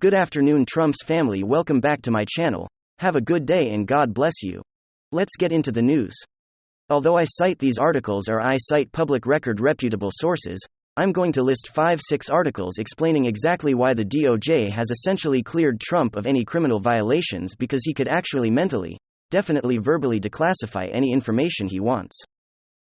Good afternoon, Trump's family. Welcome back to my channel. Have a good day and God bless you. Let's get into the news. Although I cite these articles or I cite public record reputable sources, I'm going to list 5-6 articles explaining exactly why the DOJ has essentially cleared Trump of any criminal violations because he could actually mentally, definitely verbally declassify any information he wants.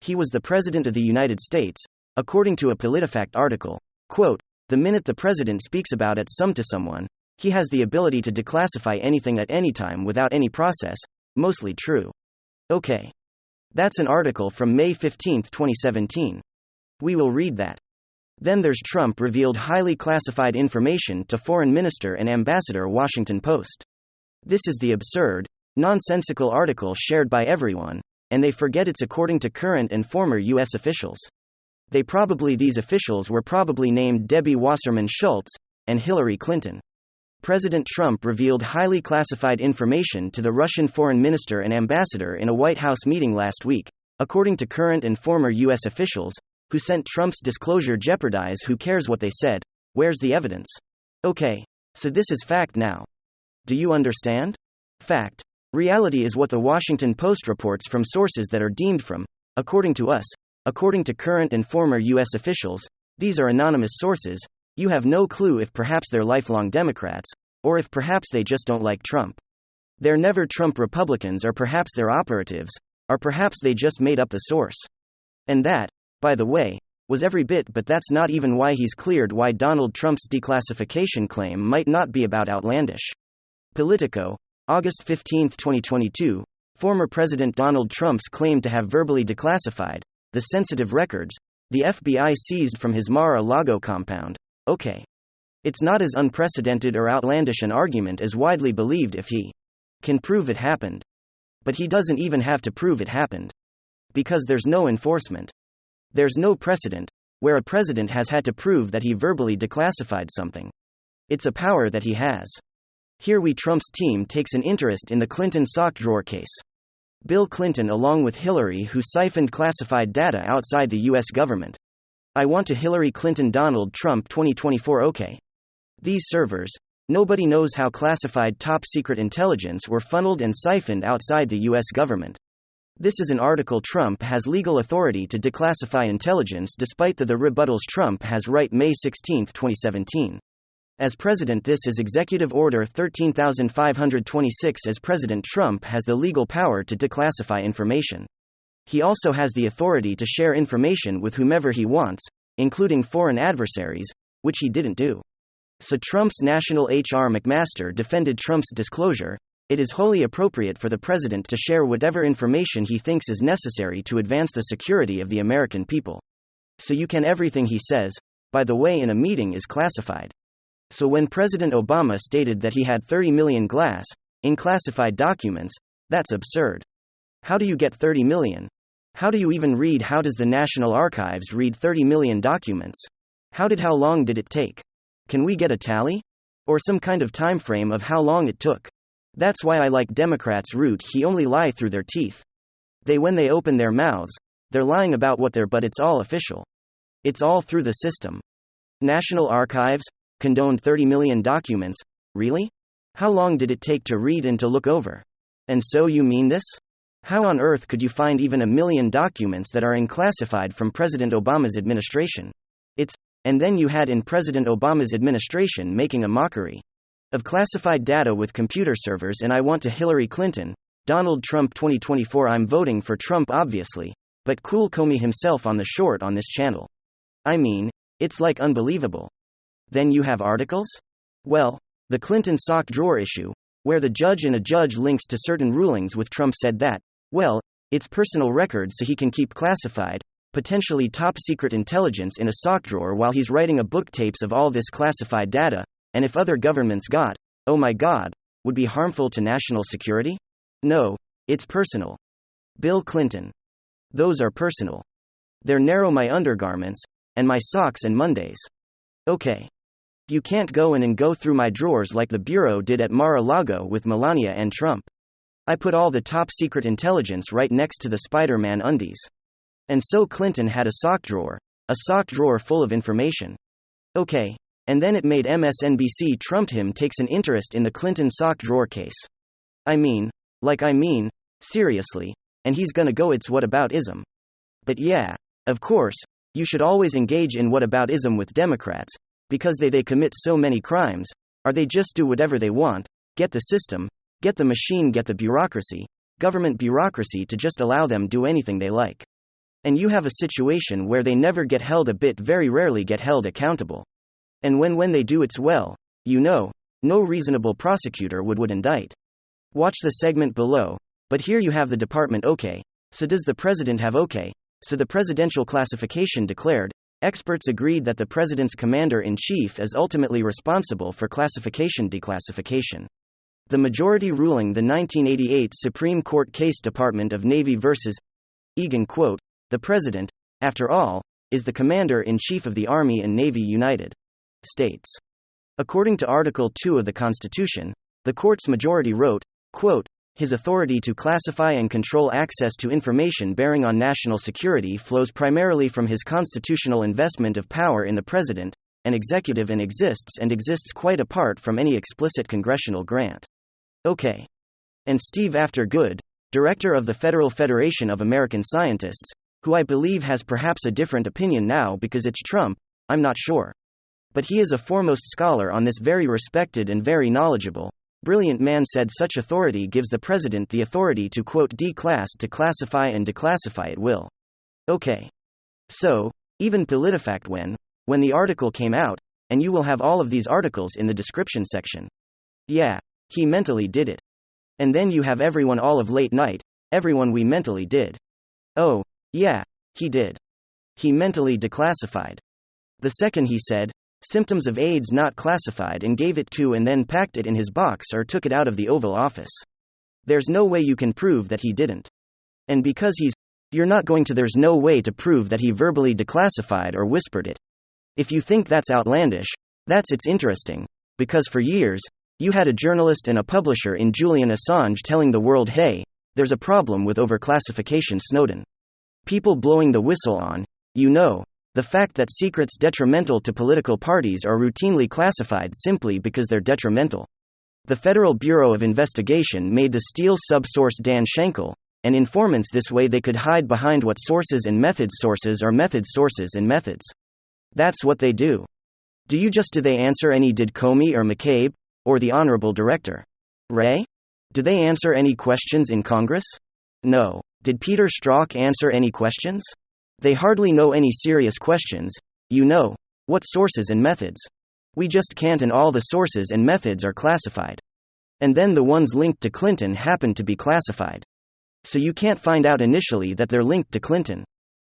He was the President of the United States, according to a PolitiFact article. Quote, the minute the president speaks about it to someone, he has the ability to declassify anything at any time without any process, mostly true. Okay. That's an article from May 15, 2017. We will read that. Then there's Trump revealed highly classified information to Foreign Minister and Ambassador Washington Post. This is the absurd, nonsensical article shared by everyone, and they forget it's according to current and former U.S. officials. These officials were probably named Debbie Wasserman Schultz and Hillary Clinton. President Trump revealed highly classified information to the Russian foreign minister and ambassador in a White House meeting last week, according to current and former U.S. officials, who sent Trump's disclosure jeopardize who cares what they said, where's the evidence? Okay. So this is fact now. Do you understand? Fact. Reality is what the Washington Post reports from sources that are deemed from, according to us, according to current and former U.S. officials. These are anonymous sources. You have no clue if perhaps they're lifelong Democrats, or if perhaps they just don't like Trump. They're never Trump Republicans, or perhaps they're operatives, or perhaps they just made up the source. And that, by the way, was every bit, but that's not even why he's cleared. Why Donald Trump's declassification claim might not be about outlandish. Politico, August 15, 2022, former President Donald Trump's claim to have verbally declassified the sensitive records the FBI seized from his Mar-a-Lago compound. Okay. It's not as unprecedented or outlandish an argument as widely believed if he can prove it happened. But he doesn't even have to prove it happened. Because there's no enforcement. There's no precedent where a president has had to prove that he verbally declassified something. It's a power that he has. Here Trump's team takes an interest in the Clinton sock drawer case. Bill Clinton along with Hillary, who siphoned classified data outside the U.S. government. I want to Hillary Clinton Donald Trump 2024. Okay. These servers, nobody knows how classified top secret intelligence were funneled and siphoned outside the U.S. government. This is an article. Trump has legal authority to declassify intelligence despite the rebuttals Trump has right. May 16, 2017. As president, this is Executive Order 13,526. As president, Trump has the legal power to declassify information. He also has the authority to share information with whomever he wants, including foreign adversaries, which he didn't do. So Trump's National HR McMaster defended Trump's disclosure. It is wholly appropriate for the president to share whatever information he thinks is necessary to advance the security of the American people. So everything he says, by the way, in a meeting is classified. So when President Obama stated that he had 30 million in classified documents, that's absurd. How do you get 30 million? How do you even read? How does the National Archives read 30 million documents? How long did it take? Can we get a tally? Or some kind of time frame of how long it took? That's why I like Democrats' route. He only lie through their teeth. When they open their mouths, they're lying about what they're, but it's all official. It's all through the system. National Archives condoned 30 million documents. Really? How long did it take to read and to look over? And so you mean this? How on earth could you find even 1 million documents that are unclassified from President Obama's administration? And then you had in President Obama's administration making a mockery of classified data with computer servers. And I want to Hillary Clinton, Donald Trump 2024. I'm voting for Trump obviously, but cool Comey himself on the short on this channel. I mean, it's like unbelievable. Then you have articles? Well, the Clinton sock drawer issue, where the judge in a judge links to certain rulings with Trump said that, well, it's personal records so he can keep classified, potentially top secret intelligence in a sock drawer while he's writing a book tapes of all this classified data, and if other governments got, oh my God, would be harmful to national security? No, it's personal. Bill Clinton. Those are personal. They're narrow my undergarments, and my socks and Mondays. Okay. You can't go in and go through my drawers like the Bureau did at Mar-a-Lago with Melania and Trump. I put all the top secret intelligence right next to the Spider-Man undies. And so Clinton had a sock drawer full of information. Okay. And then it made MSNBC trumped him takes an interest in the Clinton sock drawer case. I mean, seriously, and he's gonna go it's whataboutism. But yeah, of course, you should always engage in whataboutism with Democrats, because they commit so many crimes, or they just do whatever they want, get the system, get the machine, get the bureaucracy, government bureaucracy to just allow them do anything they like. And you have a situation where they never get held very rarely get held accountable. And when they do it's well, no reasonable prosecutor would indict. Watch the segment below, but here you have the department. Okay, so does the president have so the presidential classification declared, experts agreed that the president's commander-in-chief is ultimately responsible for classification-declassification. The majority ruling the 1988 Supreme Court case Department of Navy versus Egan quote, the president, after all, is the commander-in-chief of the Army and Navy United States. According to Article 2 of the Constitution, the court's majority wrote, quote, his authority to classify and control access to information bearing on national security flows primarily from his constitutional investment of power in the president, an executive, and exists quite apart from any explicit congressional grant. Okay. And Steve Aftergood, director of the Federal Federation of American Scientists, who I believe has perhaps a different opinion now because it's Trump, I'm not sure. But he is a foremost scholar on this, very respected and very knowledgeable, brilliant man, said such authority gives the president the authority to quote declass, to classify and declassify at will. Okay. So, even PolitiFact when the article came out, and you will have all of these articles in the description section. Yeah, he mentally did it. And then you have everyone all of late night, everyone we mentally did. Oh, yeah, he did. He mentally declassified. The second he said, symptoms of AIDS not classified, and gave it to and then packed it in his box or took it out of the Oval Office. There's no way you can prove that he didn't. And because there's no way to prove that he verbally declassified or whispered it. If you think that's outlandish, it's interesting, because for years, you had a journalist and a publisher in Julian Assange telling the world, hey, there's a problem with overclassification Snowden. People blowing the whistle on, the fact that secrets detrimental to political parties are routinely classified simply because they're detrimental. The Federal Bureau of Investigation made the Steele sub-source Dan Schenkel, and informants this way they could hide behind what sources and methods sources are methods sources and methods. That's what they do. Do they answer any? Did Comey or McCabe, or the Honorable Director Wray? Do they answer any questions in Congress? No. Did Peter Strzok answer any questions? They hardly know any serious questions. What sources and methods? We just can't, and all the sources and methods are classified. And then the ones linked to Clinton happen to be classified. So you can't find out initially that they're linked to Clinton.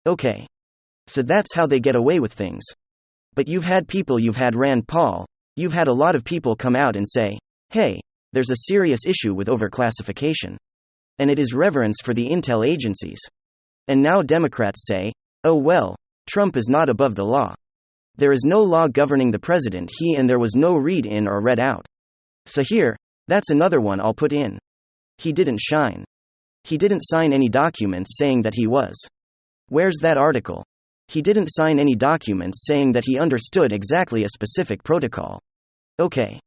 Okay. So that's how they get away with things. But you've had Rand Paul, you've had a lot of people come out and say, hey, there's a serious issue with overclassification. And it is reverence for the intel agencies. And now Democrats say, oh well, Trump is not above the law. There is no law governing the president, and there was no read in or read out. So that's another one I'll put in. He didn't shine. He didn't sign any documents saying that he was. Where's that article? He didn't sign any documents saying that he understood exactly a specific protocol. Okay.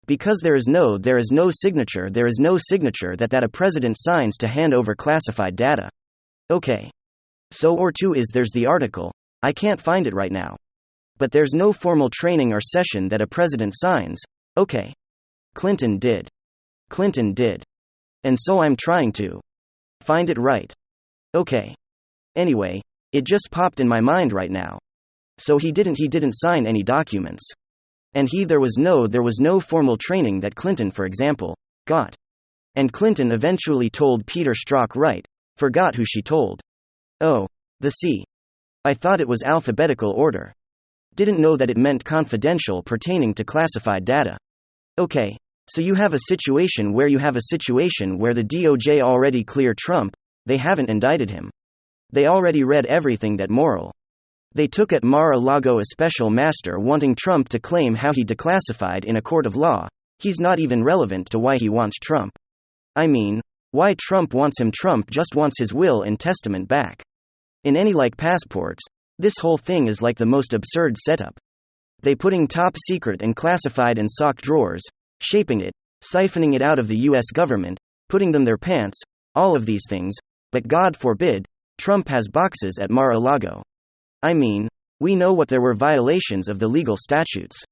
Because there is no signature that a president signs to hand over classified data. Okay. So or two is there's the article, I can't find it right now. But there's no formal training or session that a president signs. Okay. Clinton did. And so I'm trying to find it right. Okay. Anyway, it just popped in my mind right now. So he didn't sign any documents. And there was no formal training that Clinton, for example, got. And Clinton eventually told Peter Strzok forgot who she told. Oh, the C. I thought it was alphabetical order. Didn't know that it meant confidential pertaining to classified data. Okay, so you have a situation where the DOJ already cleared Trump, they haven't indicted him. They already read everything that moral. They took at Mar-a-Lago a special master wanting Trump to claim how he declassified in a court of law. He's not even relevant to why he wants Trump. I mean, why Trump wants him? Trump just wants his will and testament back. In any passports, this whole thing is like the most absurd setup. They putting top secret and classified in sock drawers, shaping it, siphoning it out of the US government, putting them their pants, all of these things, but God forbid, Trump has boxes at Mar-a-Lago. I mean, we know what there were violations of the legal statutes.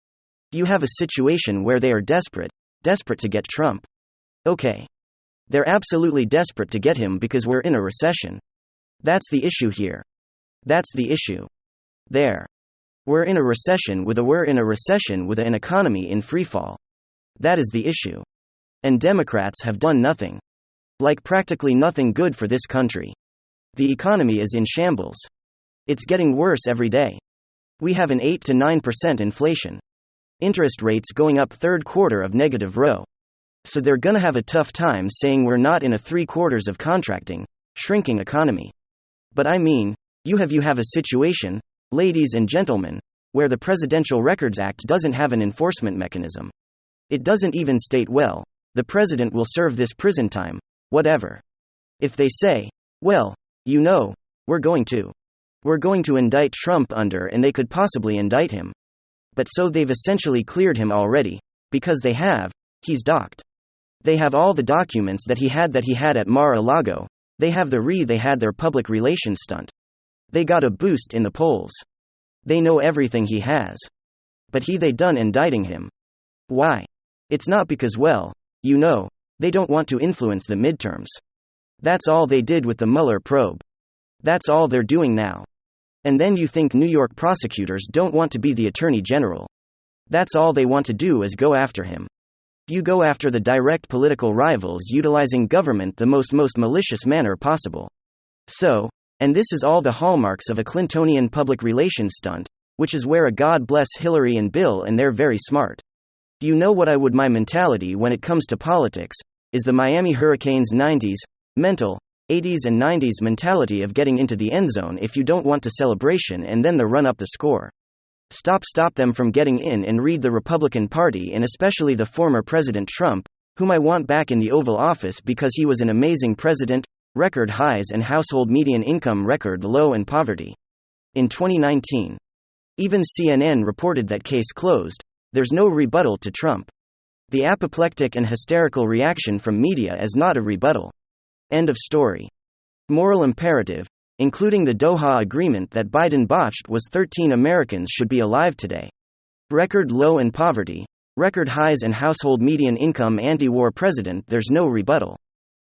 You have a situation where they are desperate to get Trump. Okay. They're absolutely desperate to get him because we're in a recession. That's the issue here. That's the issue. We're in a recession with an economy in freefall. That is the issue. And Democrats have done nothing. Like practically nothing good for this country. The economy is in shambles. It's getting worse every day. We have an 8 to 9% inflation. Interest rates going up third quarter of negative row. So they're gonna have a tough time saying we're not in a 3/4 of contracting, shrinking economy. But I mean, you have a situation, ladies and gentlemen, where the Presidential Records Act doesn't have an enforcement mechanism. It doesn't even state, well, the president will serve this prison time, whatever. If they say, well, you know, we're going to indict Trump under, and they could possibly indict him. But so they've essentially cleared him already, because he's docked. They have all the documents that he had at Mar-a-Lago, they had their public relations stunt. They got a boost in the polls. They know everything he has. But they done indicting him. Why? It's not because, well, you know, they don't want to influence the midterms. That's all they did with the Mueller probe. That's all they're doing now. And then you think New York prosecutors don't want to be the attorney general. That's all they want to do is go after him. You go after the direct political rivals utilizing government the most malicious manner possible. So, and this is all the hallmarks of a Clintonian public relations stunt, which is where a God bless Hillary and Bill, and they're very smart. You know what my mentality when it comes to politics, is the Miami Hurricanes 90s, mental, 80s and 90s mentality of getting into the end zone if you don't want to celebration and then the run up the score. Stop them from getting in, and read the Republican Party, and especially the former President Trump, whom I want back in the Oval Office because he was an amazing president, record highs and household median income record low and poverty. In 2019. Even CNN reported that case closed, there's no rebuttal to Trump. The apoplectic and hysterical reaction from media is not a rebuttal. End of story. Moral imperative, including the Doha Agreement that Biden botched, was 13 Americans should be alive today. Record low and poverty, record highs and household median income, anti-war president, there's no rebuttal.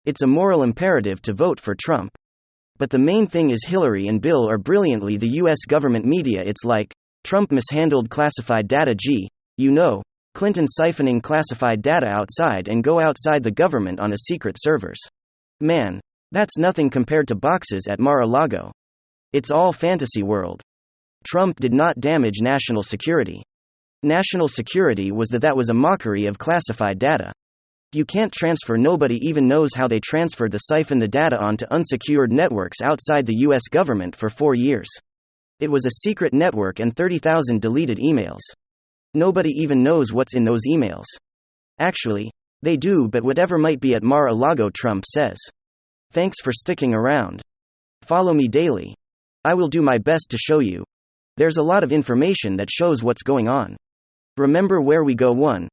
It's a moral imperative to vote for Trump. But the main thing is Hillary and Bill are brilliantly the US government media. It's like, Trump mishandled classified data, you know, Clinton siphoning classified data outside and go outside the government on a secret servers. Man, that's nothing compared to boxes at Mar-a-Lago. It's all fantasy world. Trump did not damage national security. National security was that was a mockery of classified data. You can't transfer. Nobody even knows how they transferred the data onto unsecured networks outside the US government for 4 years. It was a secret network and 30,000 deleted emails. Nobody even knows what's in those emails. Actually, they do, but whatever might be at Mar-a-Lago, Trump says. Thanks for sticking around. Follow me daily. I will do my best to show you. There's a lot of information that shows what's going on. Remember where we go. 1.